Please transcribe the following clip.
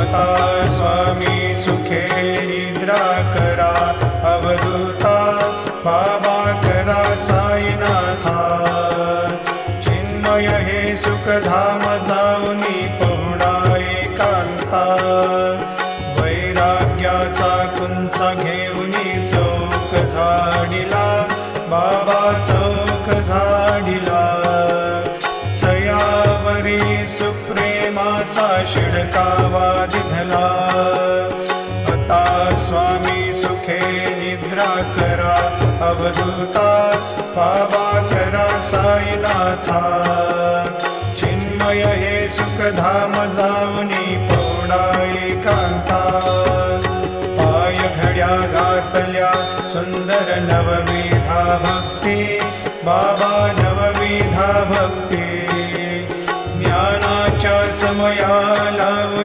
आता स्वामी सुखे निद्रा करा, अवधूता बाबा करा साईनाथा। चिन्मय हे सुखधाम जाऊनी पहुडा एकांता, वैराग्याचा कुंचा घेऊनी चौक झाडिला, बाबा चौक झाडिला। तयावरी सुप्रेमाचा शिडकावा दिधला, आता स्वामी सुखे निद्रा करा, अवधूता बाबा करा साईनाथा। चिन्मय हे सुखधाम जाऊनी पहुडा एकांता, पाय घड्या घातल्या सुंदर नवविधा भक्ती, बाबा नवविधा भक्ती। ज्ञानाच्या समयाला